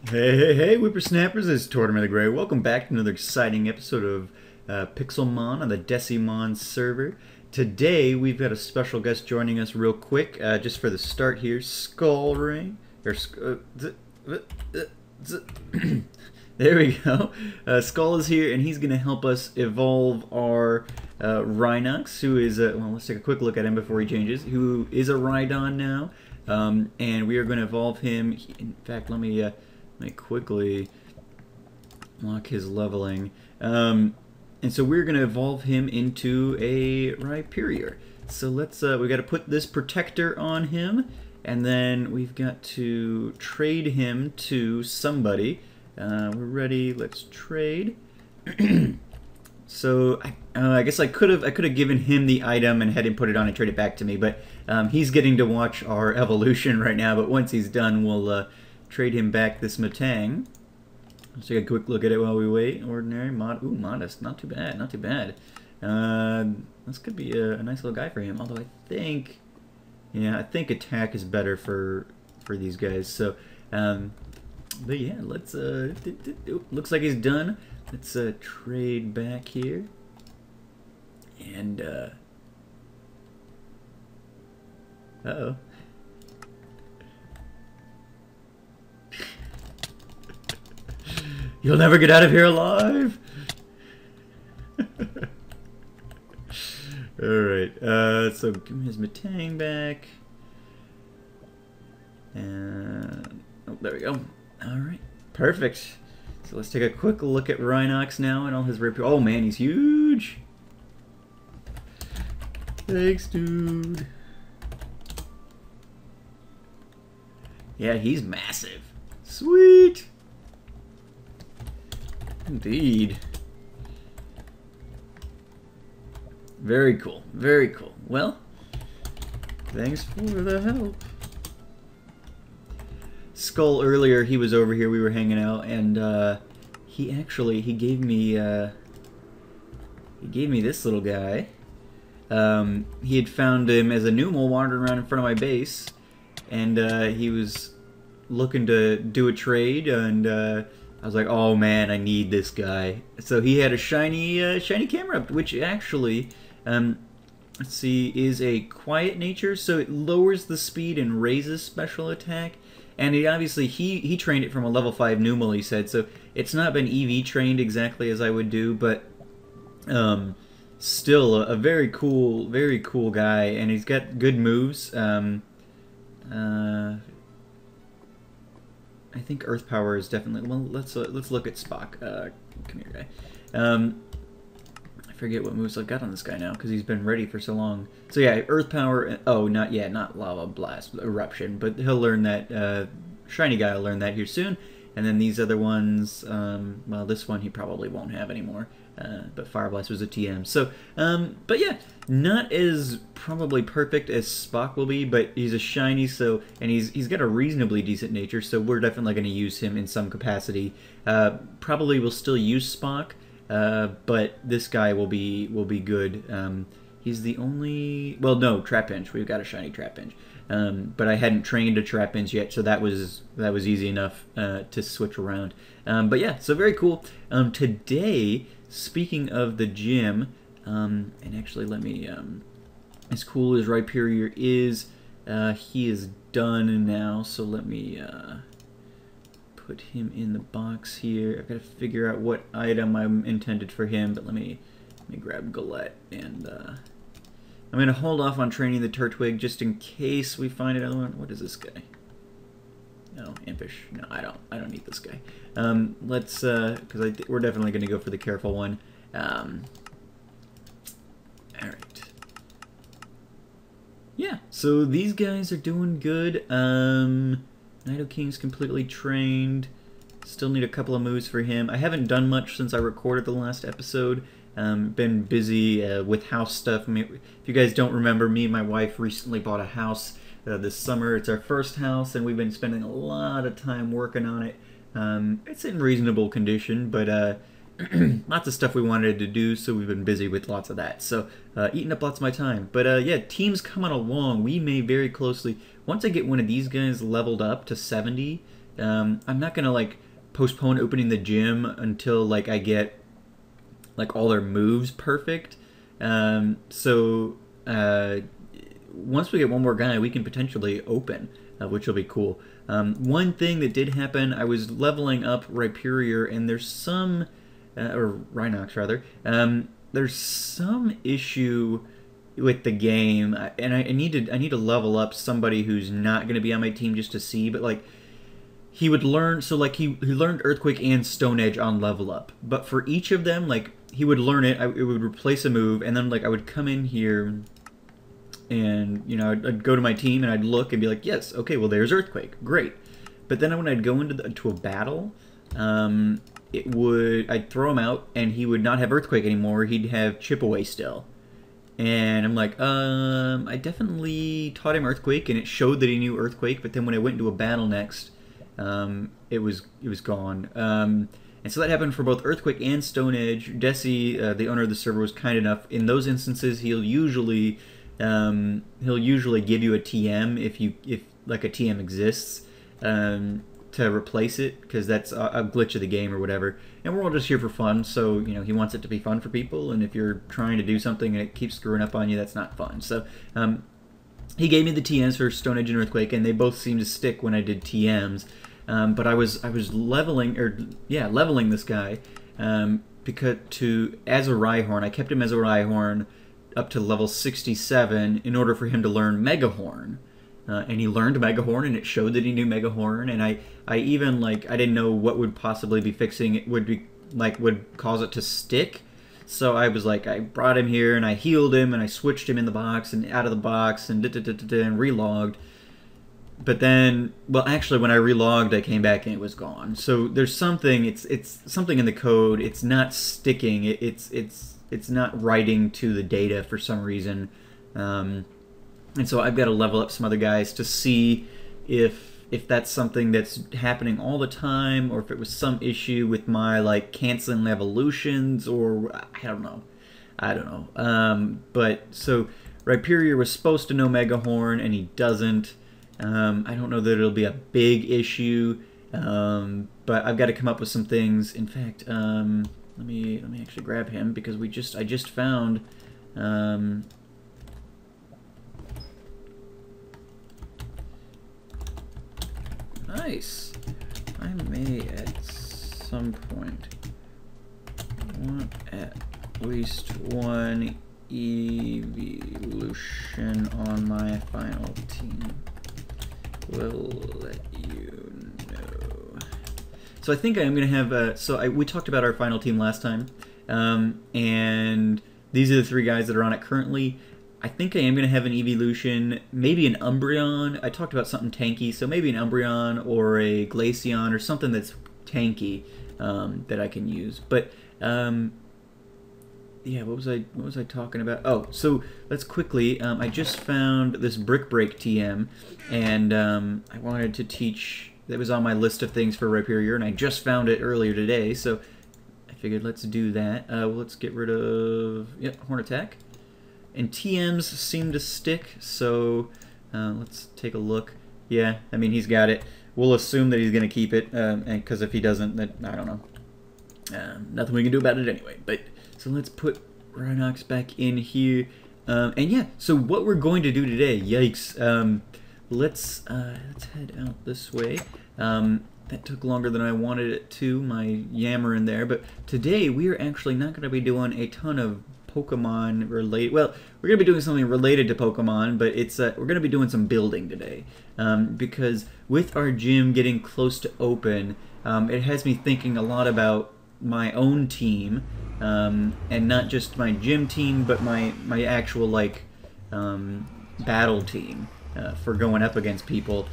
Hey, whippersnappers, it's Tortoise the Gray. Welcome back to another exciting episode of Pixelmon on the DeciMon server. Today, we've got a special guest joining us real quick, just for the start here, Skull Ring. There we go. Skull is here, and he's going to help us evolve our Rhinox, who is, well, let's take a quick look at him before he changes, who is a Rhydon now, and we are going to evolve him. In fact, let me quickly lock his leveling. And so we're going to evolve him into a Rhyperior. So let's, we got to put this protector on him, and then we've got to trade him to somebody. We're ready, let's trade. So I guess I could have given him the item and had him put it on and trade it back to me, but he's getting to watch our evolution right now, but once he's done, we'll trade him back this Matang. Let's take a quick look at it while we wait. Ordinary, modest, not too bad, not too bad. This could be a nice little guy for him, although I think attack is better for these guys. So, but yeah, let's, looks like he's done. Let's trade back here. And, uh-oh. You'll never get out of here alive! Alright, so give me his Matang back. And, oh, there we go. Alright, perfect. So let's take a quick look at Rhinox now and all his repair. Oh man, he's huge! Thanks, dude. Yeah, he's massive. Sweet! Indeed. Very cool. Very cool. Well, thanks for the help. Skull earlier, he was over here, we were hanging out, and he gave me this little guy. He had found him as a Numal wandering around in front of my base, and he was looking to do a trade, and I was like, oh man, I need this guy. So he had a shiny camera, which actually, let's see, is a quiet nature, so it lowers the speed and raises special attack. And he obviously, he trained it from a level 5 Numal, he said, so it's not been EV trained exactly as I would do, but still a very cool guy, and he's got good moves. I think Earth Power is definitely, well, let's look at Spock. Come here, guy. I forget what moves I've got on this guy now because he's been ready for so long. So yeah, Earth Power. Oh, not Lava Blast, Eruption, but he'll learn that. Shiny guy will learn that here soon. And then these other ones, well, this one he probably won't have anymore. But Fire Blast was a TM. So, but yeah, not as probably perfect as Spock will be, but he's a shiny, so, and he's got a reasonably decent nature, so we're definitely going to use him in some capacity. Probably will still use Spock, but this guy will be good. He's the only, well, no, Trapinch. We've got a shiny Trapinch. But I hadn't trained a Trapinch yet, so that was easy enough to switch around. But yeah, so very cool. Today, speaking of the gym, and actually let me, as cool as Rhyperior is, he is done now, so let me put him in the box here. I've got to figure out what item I'm intended for him, but let me grab Galette, and I'm going to hold off on training the Turtwig just in case we find another one. What is this guy? No, Impish. No, I don't need this guy. Let's, because we're definitely going to go for the careful one. Alright. Yeah, so these guys are doing good. Nidoking's completely trained. Still need a couple of moves for him. I haven't done much since I recorded the last episode. Been busy with house stuff. I mean, if you guys don't remember, me and my wife recently bought a house this summer. It's our first house, and we've been spending a lot of time working on it. It's in reasonable condition, but lots of stuff we wanted to do, so we've been busy with lots of that. So eating up lots of my time. But yeah, team's coming along. We may very closely. Once I get one of these guys leveled up to 70, I'm not gonna like postpone opening the gym until like I get like all their moves perfect. So once we get one more guy, we can potentially open, which will be cool. One thing that did happen, I was leveling up Rhyperior, and there's some, or Rhinox rather, there's some issue with the game, and I need to level up somebody who's not going to be on my team just to see, but like, he would learn, so like he learned Earthquake and Stone Edge on level up, but for each of them, like, he would learn it, it would replace a move, and then like I would come in here and, you know, I'd go to my team and I'd look and be like, yes, okay, well there's Earthquake, great. But then when I'd go into a battle, I'd throw him out and he would not have Earthquake anymore, he'd have Chip Away still. And I'm like, I definitely taught him Earthquake and it showed that he knew Earthquake, but then when I went into a battle next, it was gone. And so that happened for both Earthquake and Stone Edge. Deci, the owner of the server, was kind enough. In those instances, he'll usually give you a TM if like a TM exists to replace it, because that's a glitch of the game or whatever. And we're all just here for fun, so you know he wants it to be fun for people. And if you're trying to do something and it keeps screwing up on you, that's not fun. So he gave me the TMs for Stone Edge and Earthquake, and they both seemed to stick when I did TMs. But I was leveling this guy because as a Rhyhorn. I kept him as a Rhyhorn up to level 67 in order for him to learn Megahorn. And he learned Megahorn, and it showed that he knew Megahorn. And I even, like, I didn't know what would possibly be fixing it, would cause it to stick. So I was like, I brought him here and I healed him and I switched him in the box and out of the box and relogged. But then, well, actually, when I relogged, I came back and it was gone. So there's something. It's something in the code. It's not sticking. It's not writing to the data for some reason. And so I've got to level up some other guys to see if that's something that's happening all the time, or if it was some issue with my like canceling evolutions, or I don't know. But so Rhyperior was supposed to know Megahorn, and he doesn't. I don't know that it'll be a big issue, but I've got to come up with some things. In fact, let me actually grab him, because I just found nice. I may at some point want at least one evolution on my final team. Will let you know. So I think I am going to have, we talked about our final team last time, and these are the three guys that are on it currently. I think I am going to have an evolution, maybe an Umbreon. I talked about something tanky, so maybe an Umbreon or a Glaceon or something that's tanky that I can use. But yeah, what was I talking about? Oh, so let's quickly. I just found this Brick Break TM, and I wanted to teach. That was on my list of things for Rhyperior, and I just found it earlier today. So I figured let's do that. Well, let's get rid of Horn Attack, and TMs seem to stick. So let's take a look. Yeah, I mean he's got it. We'll assume that he's going to keep it, and because if he doesn't, then I don't know. Nothing we can do about it anyway. But so let's put Rhinox back in here. And yeah, so what we're going to do today, yikes, let's head out this way. That took longer than I wanted it to, my yammering there. But today we are actually not going to be doing a ton of Pokemon related. Well, we're going to be doing something related to Pokemon, but it's we're going to be doing some building today. Because with our gym getting close to open, it has me thinking a lot about my own team, and not just my gym team, but my actual like battle team for going up against people.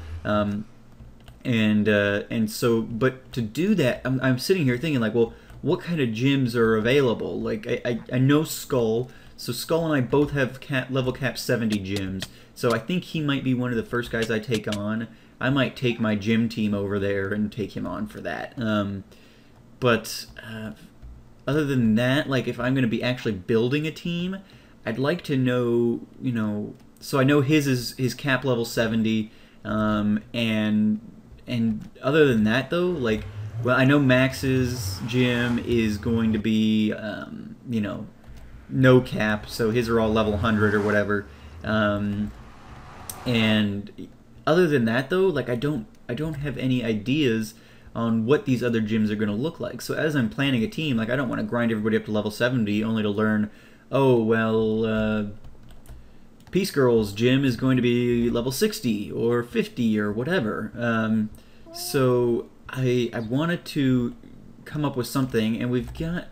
And so, but to do that, I'm sitting here thinking like, well, what kind of gyms are available? Like I know Skull, so Skull and I both have level cap 70 gyms. So I think he might be one of the first guys I take on. I might take my gym team over there and take him on for that. But other than that, like if I'm going to be actually building a team, I'd like to know, you know, so I know his cap level 70, and other than that though, like, well, I know Max's gym is going to be, you know, no cap, so his are all level 100 or whatever. And other than that though, like I don't have any ideas on what these other gyms are going to look like. So as I'm planning a team, like I don't want to grind everybody up to level 70 only to learn, oh well, Peace Girl's gym is going to be level 60 or 50 or whatever. So I wanted to come up with something, and we've got,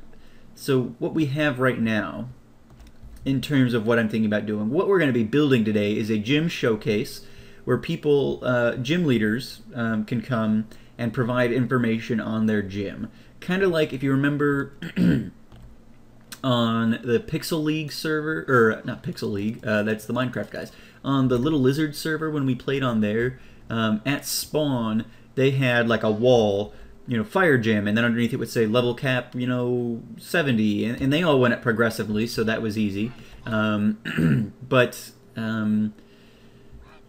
so what we have right now in terms of what I'm thinking about doing, what we're going to be building today is a gym showcase where people, gym leaders, can come and provide information on their gym. Kind of like if you remember on the Pixel League server, or not Pixel League, that's the Minecraft guys, on the Little Lizard server when we played on there, at spawn, they had like a wall, you know, fire gym, and then underneath it would say level cap, you know, 70, and they all went up progressively, so that was easy. But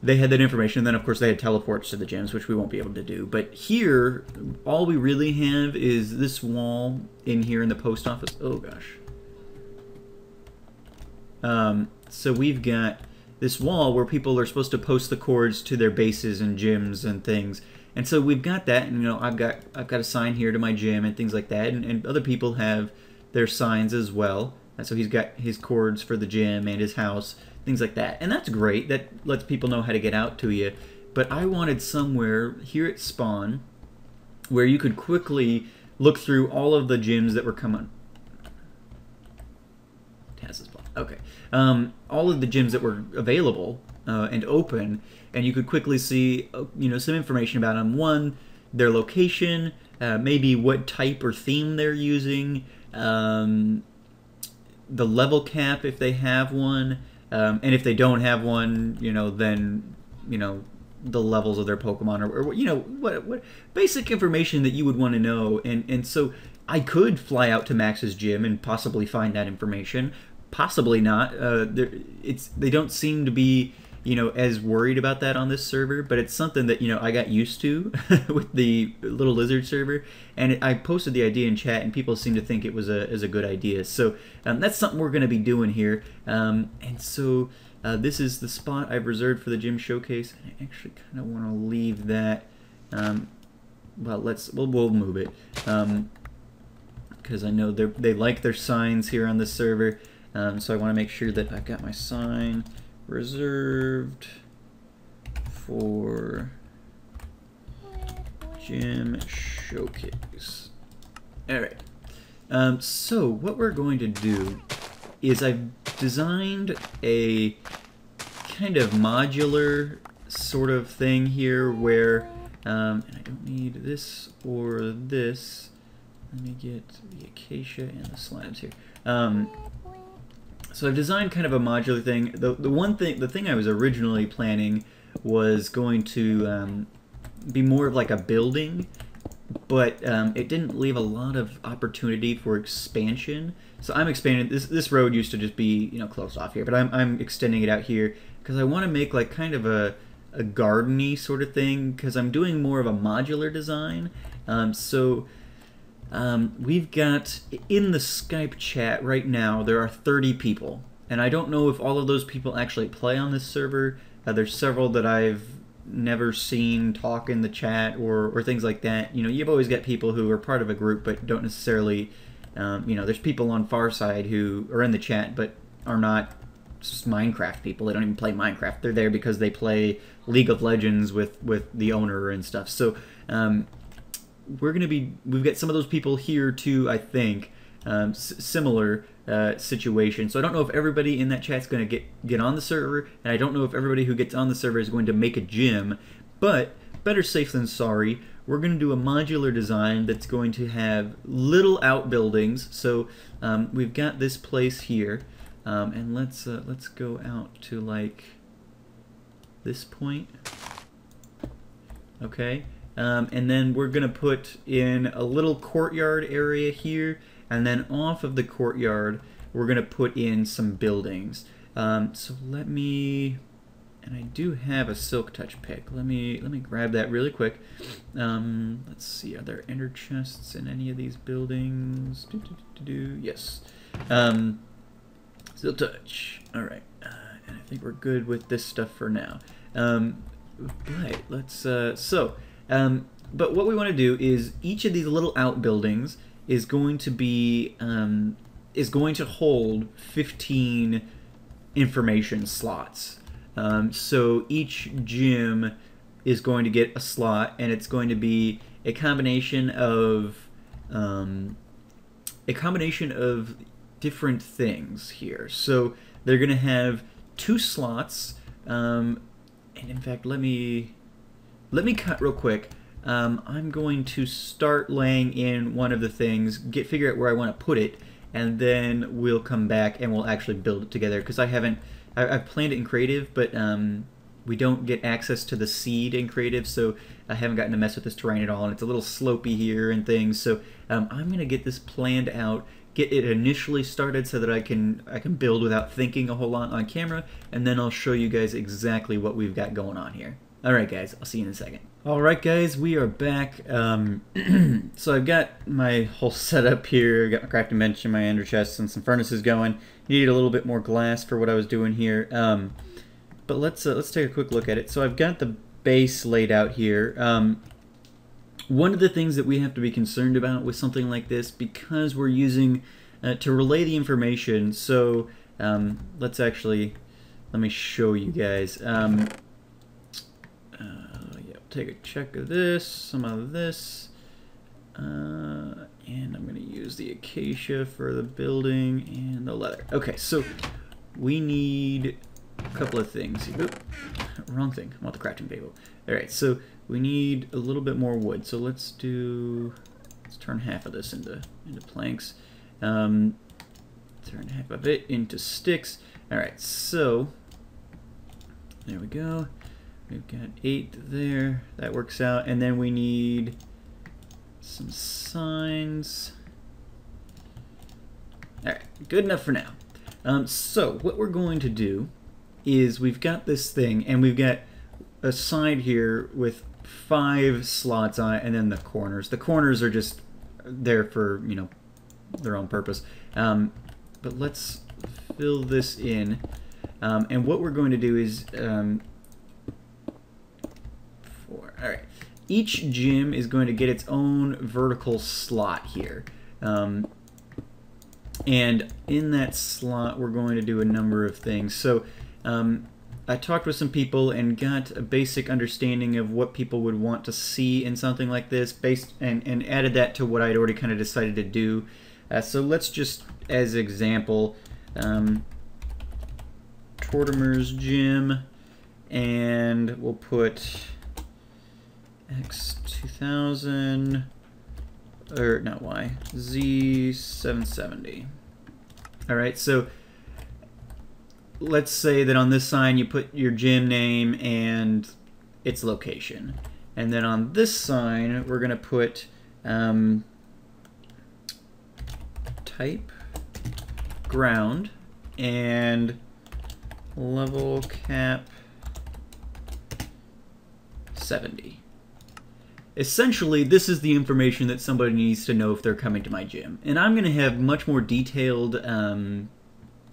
they had that information, and then of course they had teleports to the gyms, which we won't be able to do. But here, all we really have is this wall in here in the post office. Oh gosh. So we've got this wall where people are supposed to post the coords to their bases and gyms and things. And so we've got that, and you know, I've got a sign here to my gym and things like that, and other people have their signs as well. And so he's got his coords for the gym and his house, things like that. And that's great. That lets people know how to get out to you. But I wanted somewhere here at spawn where you could quickly look through all of the gyms that were coming. Okay. All of the gyms that were available and open, and you could quickly see, you know, some information about them. One, their location, maybe what type or theme they're using, the level cap if they have one, and if they don't have one, you know, then, you know, the levels of their Pokemon, or you know, what basic information that you would want to know. And so I could fly out to Max's gym and possibly find that information. Possibly not. They don't seem to be, you know, as worried about that on this server, but it's something that, you know, I got used to with the Little Lizard server, and I posted the idea in chat, and people seem to think it was a good idea. So that's something we're going to be doing here. And so this is the spot I've reserved for the gym showcase. I actually kind of want to leave that. Well, we'll move it because I know they like their signs here on this server. So I want to make sure that I've got my sign reserved for gym showcase. Alright. So what we're going to do is I've designed a kind of modular sort of thing here where, and I don't need this or this. Let me get the acacia and the slabs here. So I've designed kind of a modular thing. The thing I was originally planning was going to be more of like a building, but it didn't leave a lot of opportunity for expansion. So I'm expanding. This road used to just be, you know, closed off here, but I'm extending it out here because I want to make like kind of a garden-y sort of thing, because I'm doing more of a modular design. We've got, in the Skype chat right now, there are 30 people. And I don't know if all of those people actually play on this server. There's several that I've never seen talk in the chat or things like that. You know, you've always got people who are part of a group but don't necessarily, you know, there's people on Farside who are in the chat but are not just Minecraft people. They don't even play Minecraft. They're there because they play League of Legends with the owner and stuff. So, we've got some of those people here too, I think. Similar situation. So I don't know if everybody in that chat's going to get on the server, and I don't know if everybody who gets on the server is going to make a gym, but better safe than sorry. We're going to do a modular design that's going to have little outbuildings. So we've got this place here, and let's go out to like this point. Okay, and then we're gonna put in a little courtyard area here, and then off of the courtyard we're gonna put in some buildings. So let me, and I do have a silk touch pick. Let me grab that really quick. Let's see, are there ender chests in any of these buildings? Yes. Silk touch. All right, and I think we're good with this stuff for now. Right, let's, but what we want to do is each of these little outbuildings is going to be, is going to hold 15 information slots. So each gym is going to get a slot, and it's going to be a combination of different things here. So they're going to have 2 slots, and in fact, let me cut real quick. I'm going to start laying in one of the things, figure out where I want to put it, and then we'll come back and we'll actually build it together, because I've planned it in creative, but we don't get access to the seed in creative, so I haven't gotten to mess with this terrain at all, and it's a little slopey here and things. So I'm going to get this planned out, get it initially started so that I can build without thinking a whole lot on camera, and then I'll show you guys exactly what we've got going on here. Alright guys, I'll see you in a second. Alright guys, we are back. So I've got my whole setup here, got my crafting bench and my ender chests and some furnaces going. Needed a little bit more glass for what I was doing here. But let's take a quick look at it. So I've got the base laid out here. One of the things that we have to be concerned about with something like this, because we're using to relay the information, so let me show you guys. Yeah, take a check of this, some of this, and I'm going to use the acacia for the building and the leather. Okay, so we need a couple of things. Oop, wrong thing. I want the crafting table. Alright, so we need a little bit more wood. So let's turn half of this into planks. Turn half of it into sticks. Alright, so there we go. We've got 8 there. That works out. And then we need some signs. Alright, good enough for now. So what we're going to do is we've got this thing, and we've got a side here with 5 slots on it, and then the corners. The corners are just there for, you know, their own purpose. But let's fill this in. And what we're going to do is, alright, each gym is going to get its own vertical slot here. And in that slot, we're going to do a number of things. So I talked with some people and got a basic understanding of what people would want to see in something like this, and added that to what I'd already kind of decided to do. So let's just, as example, Tortimer's gym, and we'll put X2000, or not Y, Z770. Alright, so let's say that on this sign you put your gym name and its location. And then on this sign we're going to put type ground and level cap 70. Essentially, this is the information that somebody needs to know if they're coming to my gym. And I'm going to have much more detailed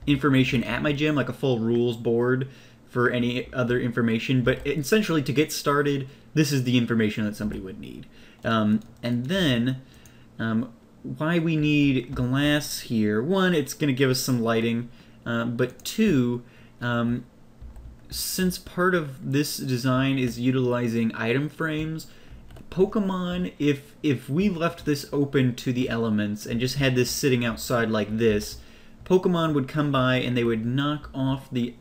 information at my gym, like a full rules board for any other information. But essentially, to get started, this is the information that somebody would need. And then, why we need glass here. 1, it's going to give us some lighting. But 2, since part of this design is utilizing item frames, Pokemon, if we left this open to the elements and just had this sitting outside like this, Pokemon would come by and they would knock the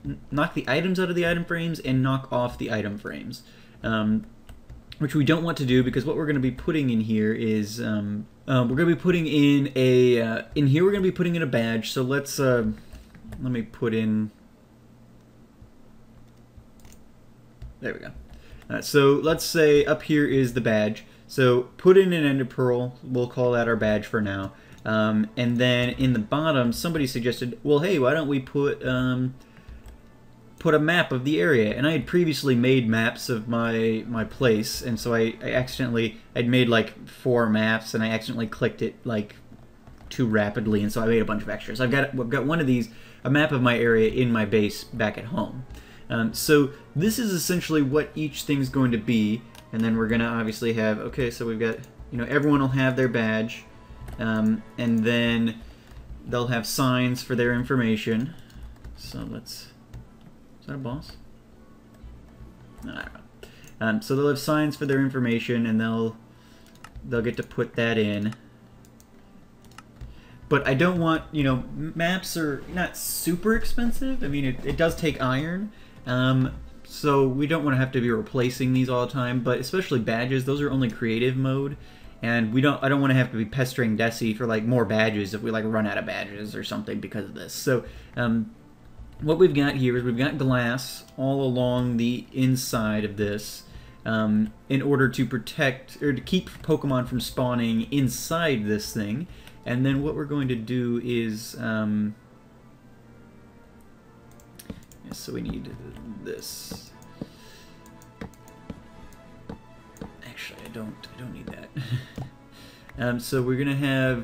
items out of the item frames and knock off the item frames, which we don't want to do, because what we're going to be putting in here is we're going to be putting in a we're going to be putting in a badge. So let's let me put in. There we go. So let's say up here is the badge. So put in an ender pearl. We'll call that our badge for now. And then in the bottom, somebody suggested, well, hey, why don't we put a map of the area? And I had previously made maps of my place, and so I'd made like 4 maps, and I accidentally clicked it like too rapidly, and so I made a bunch of extras. I've got one of these, a map of my area in my base back at home. So this is essentially what each thing's going to be, and then we're gonna obviously have, okay, so we've got, you know, everyone will have their badge, and then they'll have signs for their information. So let's, is that a boss? No, I don't know. So they'll have signs for their information, and they'll get to put that in. But I don't want, you know, maps are not super expensive. I mean, it does take iron. So we don't want to have to be replacing these all the time, but especially badges, those are only creative mode, and I don't want to have to be pestering Deci for like more badges if we like run out of badges or something because of this. So what we've got here is we've got glass all along the inside of this in order to protect or to keep Pokemon from spawning inside this thing. And then what we're going to do is so we need this. Actually, I don't need that. So we're gonna have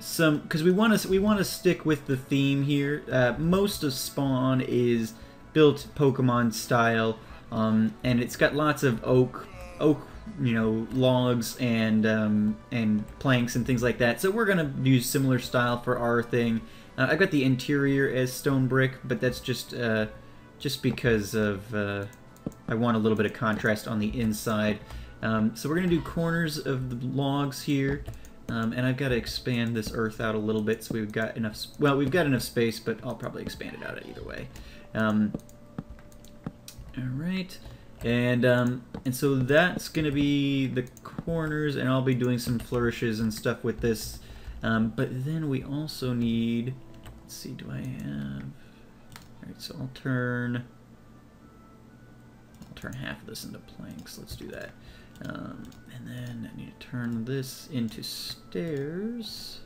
some, because we want to stick with the theme here. Most of Spawn is built Pokemon style, and it's got lots of oak, you know, logs and planks and things like that. So we're gonna use similar style for our thing. I've got the interior as stone brick, but that's just because of I want a little bit of contrast on the inside. So we're gonna do corners of the logs here, and I've got to expand this earth out a little bit so we've got enough. Well, we've got enough space, but I'll probably expand it out either way. All right, and so that's gonna be the corners, and I'll be doing some flourishes and stuff with this. But then we also need. Let's see, do I have? All right, so I'll turn half of this into planks. Let's do that. And then I need to turn this into stairs.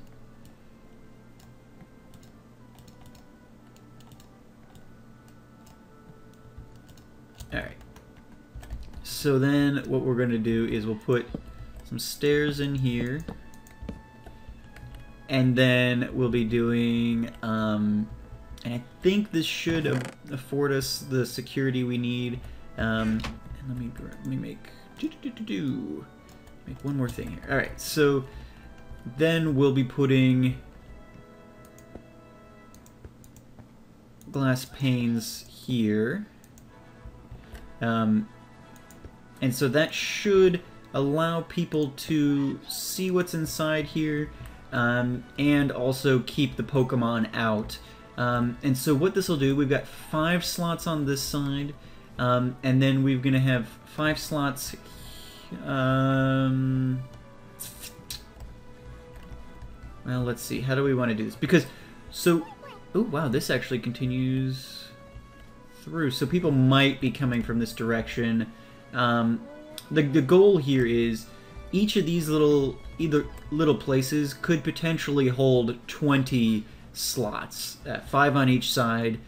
Alright. So then what we're going to do is we'll put some stairs in here. And then we'll be doing, and I think this should afford us the security we need. And let me make one more thing here. All right, so then we'll be putting glass panes here, and so that should allow people to see what's inside here. And also keep the Pokemon out. And so what this will do, we've got 5 slots on this side, and then we're going to have 5 slots. Well, let's see. How do we want to do this? Because, so, oh wow, this actually continues through. So people might be coming from this direction. The goal here is each of these little places could potentially hold 20 slots, 5 on each side.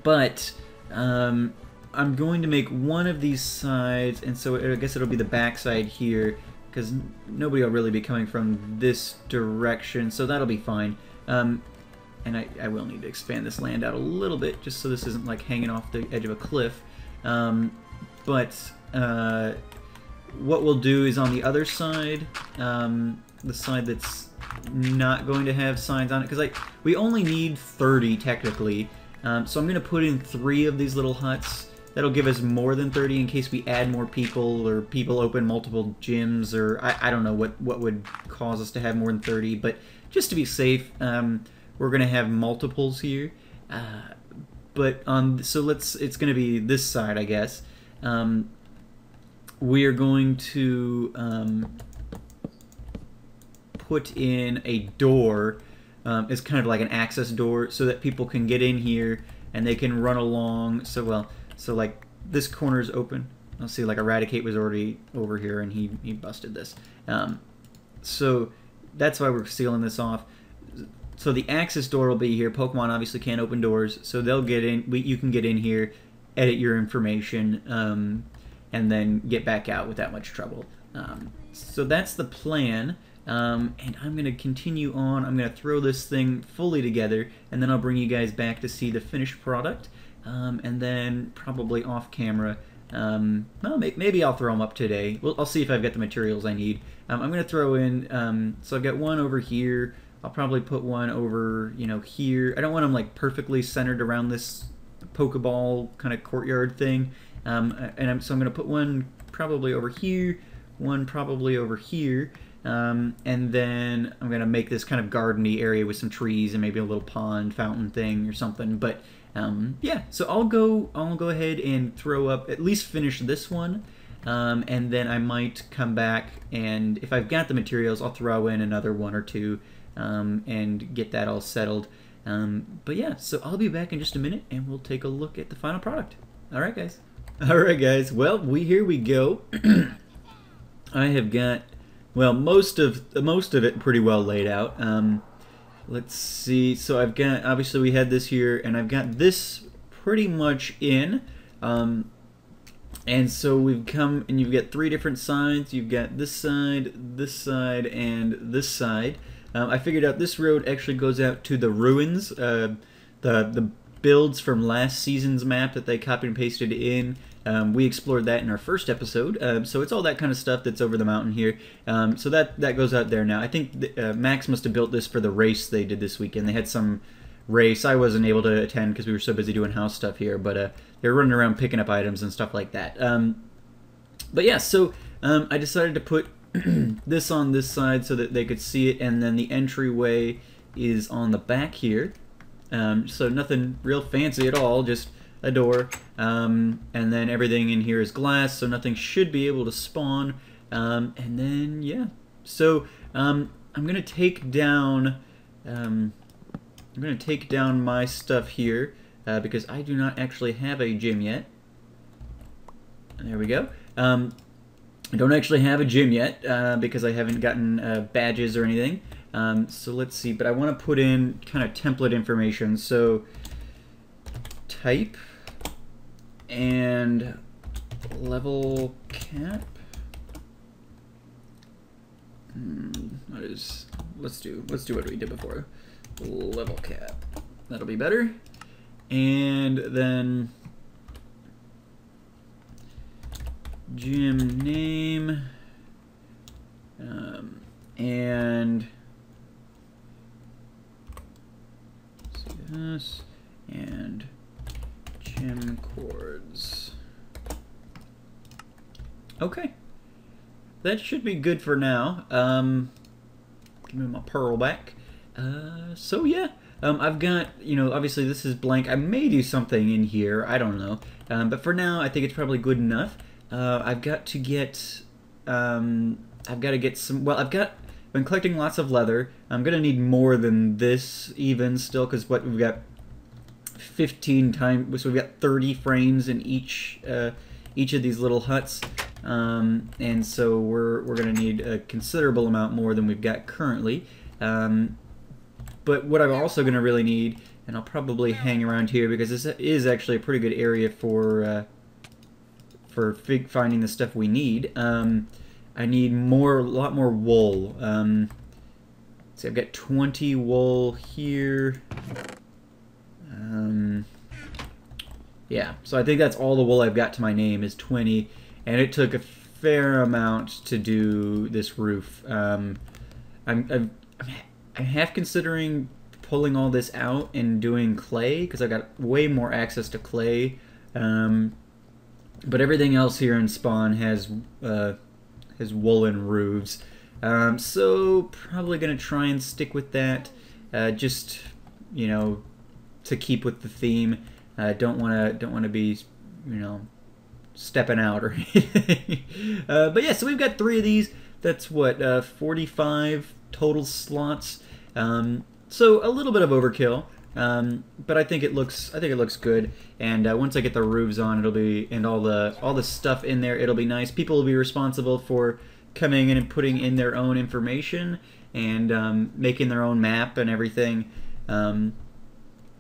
But I'm going to make one of these sides, and so I guess it'll be the back side here, because nobody will really be coming from this direction, so that'll be fine. And I will need to expand this land out a little bit, just so this isn't like hanging off the edge of a cliff. What we'll do is on the other side, the side that's not going to have signs on it, because we only need 30 technically, so I'm going to put in 3 of these little huts. That'll give us more than 30 in case we add more people, or people open multiple gyms, or I don't know what would cause us to have more than 30, but just to be safe, we're going to have multiples here. But so it's going to be this side, I guess. We are going to put in a door. It's kind of like an access door so that people can get in here and they can run along. So like this corner is open. I'll see, like, Eradicate was already over here, and he busted this. So that's why we're sealing this off. So the access door will be here. Pokemon obviously can't open doors, so they'll get in. You can get in here, edit your information, and then get back out without much trouble. So that's the plan. And I'm going to continue on. I'm going to throw this thing fully together, and then I'll bring you guys back to see the finished product. And then probably off camera, well, maybe I'll throw them up today. I'll see if I've got the materials I need. I'm going to throw in, so I've got one over here. I'll probably put one over, you know, here. I don't want them like perfectly centered around this Pokeball kind of courtyard thing. So I'm going to put one probably over here, one probably over here. And then I'm going to make this kind of gardeny area with some trees and maybe a little pond fountain thing or something. But yeah, so I'll go ahead and throw up, at least finish this one. And then I might come back, and if I've got the materials, I'll throw in another one or two and get that all settled. But yeah, so I'll be back in just a minute, and we'll take a look at the final product. All right, guys. All right, guys. Well, here we go. I have got, well, most of it pretty well laid out. Let's see. So I've got, obviously we had this here, and I've got this pretty much in. And so we've come, and you've got three different sides. You've got this side, and this side. I figured out this road actually goes out to the ruins, the builds from last season's map that they copied and pasted in. We explored that in our first episode, so it's all that kind of stuff that's over the mountain here. So that goes out there now. I think Max must have built this for the race they did this weekend. They had some race. I wasn't able to attend because we were so busy doing house stuff here, but they were running around picking up items and stuff like that. But yeah, so I decided to put this on this side so that they could see it, and then the entryway is on the back here. So nothing real fancy at all, just a door, and then everything in here is glass, so nothing should be able to spawn. And then yeah, so I'm gonna take down my stuff here because I do not actually have a gym yet. There we go. I don't actually have a gym yet because I haven't gotten badges or anything. So let's see, but I want to put in kind of template information. So type and level cap. What is? Let's do what we did before. Level cap. That'll be better. And then gym name, and this, and gym chords. Okay, that should be good for now. Give me my pearl back. So yeah, I've got, you know, obviously this is blank. I may do something in here, I don't know, but for now I think it's probably good enough. I've got to get some, well, I've been collecting lots of leather. I'm gonna need more than this even still, because what we've got 15 times, so we've got 30 frames in each of these little huts, and so we're gonna need a considerable amount more than we've got currently. But what I'm also gonna really need, and I'll probably hang around here because this is actually a pretty good area for finding the stuff we need. I need a lot more wool. So I've got 20 wool here. Yeah, so I think that's all the wool I've got to my name is 20, and it took a fair amount to do this roof. I'm half considering pulling all this out and doing clay because I've got way more access to clay. But everything else here in Spawn has woolen roofs, so probably gonna try and stick with that, just, you know, to keep with the theme. Don't wanna be, you know, stepping out or anything. But yeah, so we've got 3 of these. That's what 45 total slots. So a little bit of overkill. but I think it looks good. And once I get the roofs on, it'll be, and all the stuff in there, it'll be nice. People will be responsible for coming in and putting in their own information and making their own map and everything.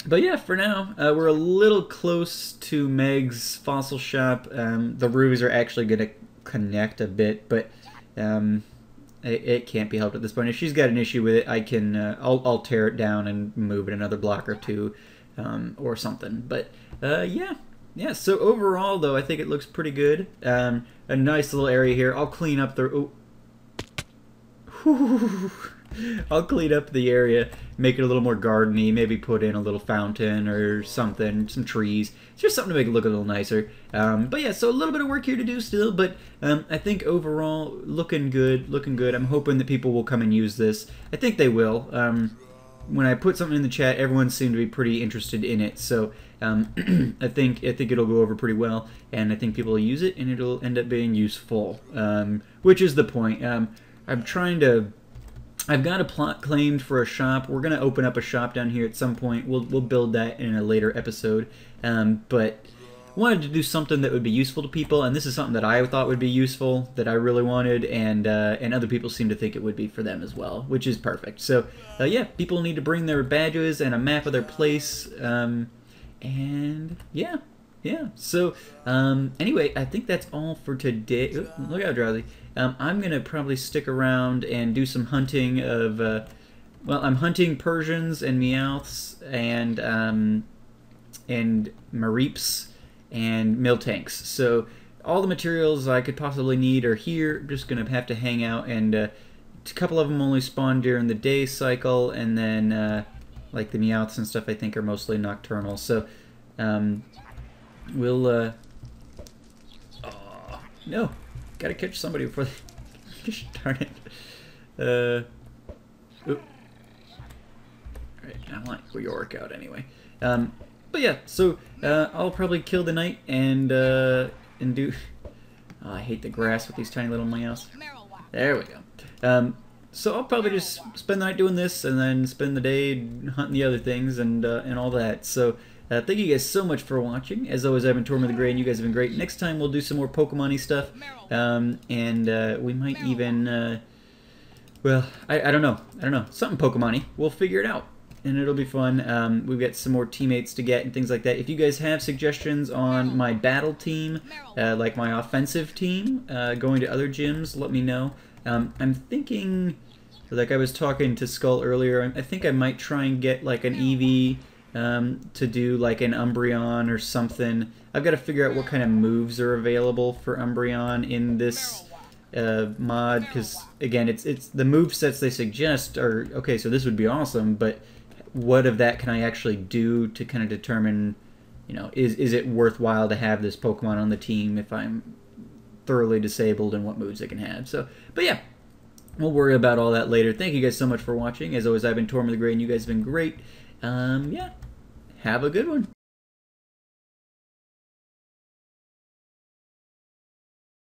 But yeah, for now, we're a little close to Meg's fossil shop. The roofs are actually going to connect a bit, but it can't be helped at this point. If she's got an issue with it, I can I'll tear it down and move it another block or two, or something. But yeah. So overall, though, I think it looks pretty good. A nice little area here. I'll clean up the. I'll clean up the area, make it a little more gardeny, maybe put in a little fountain or something, some trees. It's just something to make it look a little nicer. But yeah, so a little bit of work here to do still, but I think overall, looking good, I'm hoping that people will come and use this. I think they will. When I put something in the chat, everyone seemed to be pretty interested in it, so I think it'll go over pretty well, and I think people will use it, and it'll end up being useful, which is the point. I've got a plot claimed for a shop. We're going to open up a shop down here at some point. We'll build that in a later episode. But I wanted to do something that would be useful to people, and this is something that I thought would be useful, that I really wanted, and other people seem to think it would be for them as well, which is perfect. So, yeah, people need to bring their badges and a map of their place, and yeah. So, anyway, I think that's all for today. Ooh, look how drowsy. I'm going to probably stick around and do some hunting of, well, I'm hunting Persians and Meowths and Mareeps and Miltanks. So all the materials I could possibly need are here. I'm just going to have to hang out, and a couple of them only spawn during the day cycle, and then, like the Meowths and stuff, I think are mostly nocturnal. So, we'll, oh, no. Gotta catch somebody before they... Darn it. Oop. Alright, I want your workout anyway. But yeah, so I'll probably kill the night and do... Oh, I hate the grass with these tiny little meows. There we go. So I'll probably just spend the night doing this and then spend the day hunting the other things and all that. So thank you guys so much for watching. As always, I've been Tortoise the Gray, and you guys have been great. Next time we'll do some more Pokemon-y stuff, and we might even, well, I don't know, something Pokemon-y. We'll figure it out, and it'll be fun. We've got some more teammates to get and things like that. If you guys have suggestions on my battle team, like my offensive team, going to other gyms, let me know. I'm thinking, like I was talking to Skull earlier, I think I might try and get like an Eevee to do like an Umbreon or something. I've got to figure out what kind of moves are available for Umbreon in this mod, because again, it's the move sets they suggest are okay. So this would be awesome, but what of that can I actually do to kind of determine, you know, is it worthwhile to have this Pokemon on the team if I'm thoroughly disabled, and what moves it can have. So, but yeah, we'll worry about all that later. Thank you guys so much for watching. As always, I've been Tortoise the Gray, and you guys have been great. Yeah, have a good one.